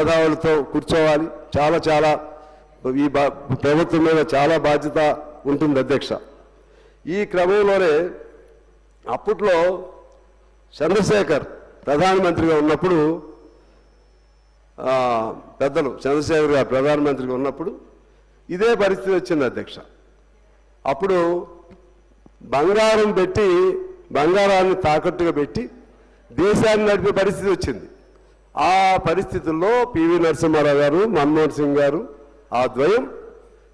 మేధావులతో కూర్చోవాలి. చాలా చాలా ఈ ప్రభుత్వం మీద చాలా బాధ్యత ఉంటుంది అధ్యక్ష. ఈ క్రమంలోనే అప్పట్లో చంద్రశేఖర్ ప్రధానమంత్రిగా ఉన్నప్పుడు, పెద్దలు చంద్రశేఖర్ గారు ప్రధానమంత్రిగా ఉన్నప్పుడు ఇదే పరిస్థితి వచ్చింది అధ్యక్ష. అప్పుడు బంగారాన్ని తాకట్టుగా పెట్టి దేశాన్ని నడిపే పరిస్థితి వచ్చింది. ఆ పరిస్థితుల్లో పివి నరసింహారావు గారు, మన్మోహన్ సింగ్ గారు ఆ ద్వయం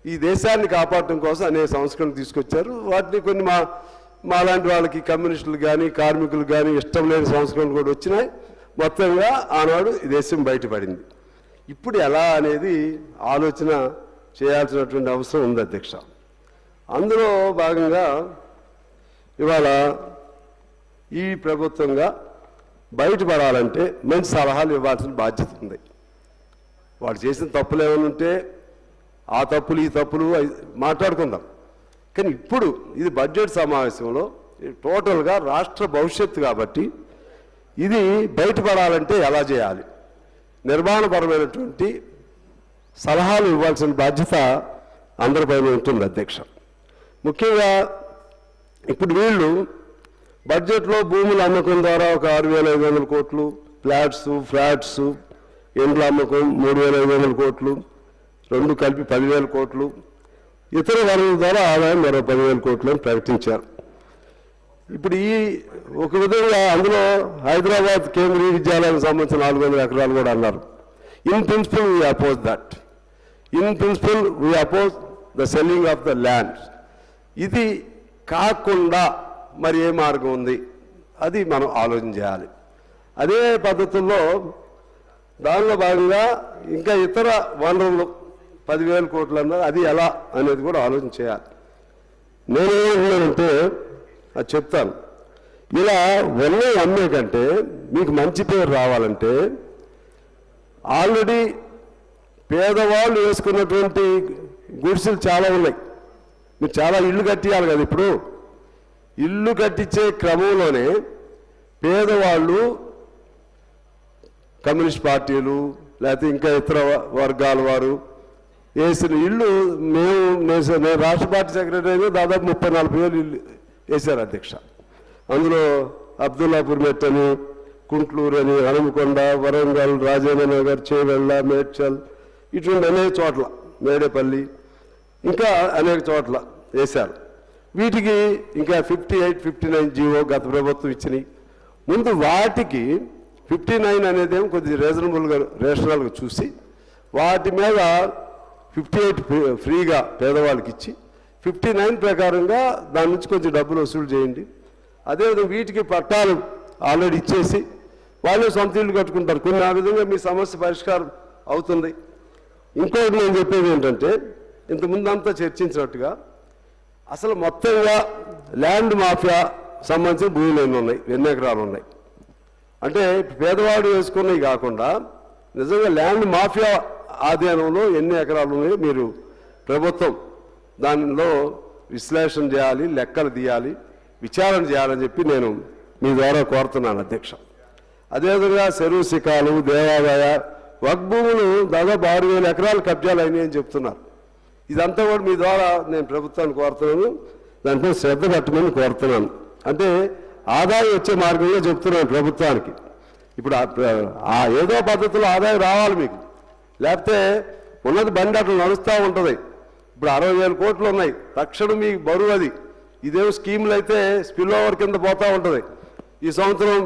ఈ దేశాన్ని కాపాడటం కోసం అనేక సంస్కరణలు తీసుకొచ్చారు. వాటిని కొన్ని మాలాంటి వాళ్ళకి, కమ్యూనిస్టులు కానీ కార్మికులు కానీ ఇష్టం లేని సంస్కరణలు కూడా వచ్చినాయి. మొత్తంగా ఆనాడు ఈ దేశం బయటపడింది. ఇప్పుడు ఎలా అనేది ఆలోచన చేయాల్సినటువంటి అవసరం ఉంది అధ్యక్ష. అందులో భాగంగా ఇవాళ ఈ ప్రభుత్వంగా బయటపడాలంటే మంచి సలహాలు ఇవ్వాల్సిన బాధ్యత ఉంది. వాడు చేసిన తప్పులు ఏమైనా ఉంటే ఆ తప్పులు ఈ తప్పులు మాట్లాడుకుందాం. కానీ ఇప్పుడు ఇది బడ్జెట్ సమావేశంలో టోటల్గా రాష్ట్ర భవిష్యత్తు కాబట్టి ఇది బయటపడాలంటే ఎలా చేయాలి, నిర్మాణపరమైనటువంటి సలహాలు ఇవ్వాల్సిన బాధ్యత అందరిపైన ఉంటుంది అధ్యక్ష. ముఖ్యంగా ఇప్పుడు వీళ్ళు బడ్జెట్లో భూముల అమ్మకం ద్వారా ఒక 6,500 కోట్లు, ఫ్లాట్స్ ఇండ్ల అమ్మకం 3,500 కోట్లు, రెండు కలిపి 10,000 కోట్లు, ఇతర వనరుల ద్వారా ఆదాయం మరో 10,000 కోట్లు అని ప్రకటించారు. ఇప్పుడు ఈ ఒక విధంగా అందులో హైదరాబాద్ కేంద్రీయ విద్యాలయానికి సంబంధించిన 400 ఎకరాలు కూడా అన్నారు. In principle we oppose that. In principle we oppose the selling of the land. ఇది కాకుండా మరి ఏ మార్గం ఉంది, అది మనం ఆలోచన చేయాలి. అదే పద్ధతుల్లో దానిలో భాగంగా ఇంకా ఇతర వనరులు 10,000 కోట్లు అన్నారు, అది ఎలా అనేది కూడా ఆలోచన చేయాలి. నేనేమంటున్నానంటే అది చెప్తాను. ఇలా వన్నె అమ్మే కంటే మీకు మంచి పేరు రావాలంటే ఆల్రెడీ పేదవాళ్ళు వేసుకున్నటువంటి గుడిసెలు చాలా ఉన్నాయి. మీరు చాలా ఇళ్ళు కట్టియాలి కదా. ఇప్పుడు ఇల్లు కట్టించే క్రమంలోనే పేదవాళ్ళు, కమ్యూనిస్ట్ పార్టీలు లేకపోతే ఇంకా ఇతర వర్గాల వారు వేసిన ఇళ్ళు నేను రాష్ట్ర పార్టీ సెక్రటరీ అయినా దాదాపు 30-40 వేలు ఇల్లు వేశారు అధ్యక్ష. అందులో అబ్దుల్లాపూర్ మెట్ అని, కుంట్లూరు అని, హనుమకొండ, వరంగల్, రాజేంద్ర నగర్, చేవెళ్ళ, మేడ్చల్, ఇటువంటి అనేక చోట్ల, మేడేపల్లి, ఇంకా అనేక చోట్ల వేశారు. వీటికి ఇంకా 58, 59 జీవో గత ప్రభుత్వం ఇచ్చినాయి. ముందు వాటికి 59 అనేది కొద్దిగా రేషనల్గా చూసి వాటి మీద 58 ఫ్రీగా పేదవాళ్ళకి ఇచ్చి 59 ప్రకారంగా దాని నుంచి కొంచెం డబ్బులు వసూలు చేయండి. అదేవిధంగా వీటికి పట్టాలు ఆల్రెడీ ఇచ్చేసి వాళ్ళే సొంత ఇల్లు కట్టుకుంటారు. కొన్ని ఆ విధంగా మీ సమస్య పరిష్కారం అవుతుంది. ఇంకోటి నేను చెప్పేది ఏంటంటే, ఇంతకుముందంతా చర్చించినట్టుగా అసలు మొత్తంగా ల్యాండ్ మాఫియా సంబంధించిన భూములు ఎన్ని ఎకరాలు ఉన్నాయి అంటే పేదవాడు వేసుకున్నవి కాకుండా నిజంగా ల్యాండ్ మాఫియా ఆధీనంలో ఎన్ని ఎకరాలు ఉన్నాయో మీరు ప్రభుత్వం దానిలో విశ్లేషణ చేయాలి, లెక్కలు తీయాలి, విచారణ చేయాలని చెప్పి నేను మీ ద్వారా కోరుతున్నాను అధ్యక్ష. అదేవిధంగా చెరువు శిఖాలు, దేవాదాయ వక్ భూములు దాదాపు 6,000 ఎకరాలు కబ్జాలు అయినాయని చెప్తున్నారు. ఇదంతా కూడా మీ ద్వారా నేను ప్రభుత్వాన్ని కోరుతున్నాను, దానిపై శ్రద్ధ పెట్టమని కోరుతున్నాను. అంటే ఆదాయం వచ్చే మార్గంలో చెప్తున్నాను ప్రభుత్వానికి. ఇప్పుడు ఏదో పద్ధతిలో ఆదాయం రావాలి మీకు, లేకపోతే ఉన్నది బండి అట్లా నడుస్తూ ఉంటుంది. ఇప్పుడు 60,000 కోట్లు ఉన్నాయి, తక్షణం మీకు బరువు అది. ఇదేమో స్కీములు అయితే స్పిల్ ఓవర్ కింద పోతూ ఉంటుంది. ఈ సంవత్సరం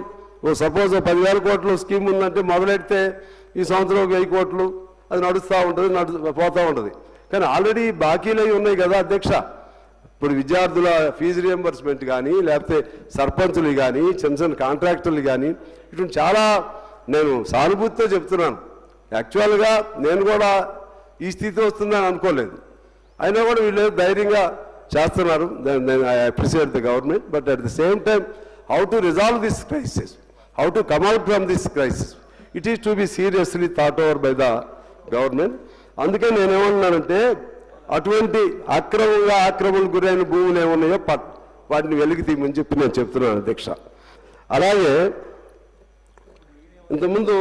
సపోజ్ 10,000 కోట్లు స్కీమ్ ఉందంటే మొదలెడితే ఈ సంవత్సరం 1,000 కోట్లు అది నడుస్తూ ఉంటుంది, పోతూ ఉంటుంది. కానీ ఆల్రెడీ బాకీలు అవి ఉన్నాయి కదా అధ్యక్ష. ఇప్పుడు విద్యార్థుల ఫీజు రియంబర్స్మెంట్ కానీ, లేకపోతే సర్పంచులు కానీ, చిన్న చిన్న కాంట్రాక్టర్లు కానీ, ఇటువంటి చాలా నేను సానుభూతితో చెప్తున్నాను. యాక్చువల్గా నేను కూడా ఈ స్థితి వస్తుందని అనుకోలేదు, అయినా కూడా వీళ్ళు ధైర్యంగా చేస్తున్నారు. I appreciate the government. But at the same time how to resolve this crisis, how to come out from this crisis, it is to be seriously thought over by the government. అందుకే నేనేమన్నానంటే అటువంటి ఆక్రమణకు గురైన భూములు ఏమున్నాయో వాటిని వెలికి తీయమని చెప్పి నేను చెప్తున్నాను అధ్యక్ష. అలాగే ఇంతకుముందు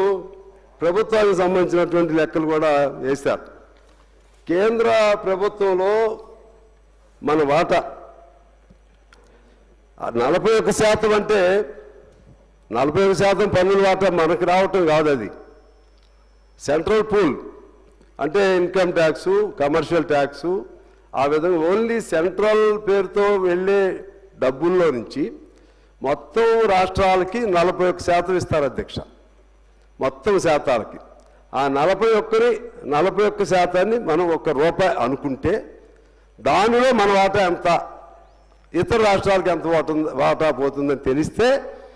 ప్రభుత్వానికి సంబంధించినటువంటి లెక్కలు కూడా వేశారు. కేంద్ర ప్రభుత్వంలో మన వాటా 41% అంటే 41% పన్నుల వాటా మనకు రావటం కాదు. అది సెంట్రల్ పూల్ అంటే ఇన్కమ్ ట్యాక్సు, కమర్షియల్ ట్యాక్సు, ఆ విధంగా ఓన్లీ సెంట్రల్ పేరుతో వెళ్ళే డబ్బుల్లో నుంచి మొత్తం రాష్ట్రాలకి 41% ఇస్తారు అధ్యక్ష. మొత్తం శాతాలకి ఆ 41% మనం ₹1 అనుకుంటే దానిలో మన వాటా ఎంత, ఇతర రాష్ట్రాలకి ఎంత వాటా పోతుందని తెలిస్తే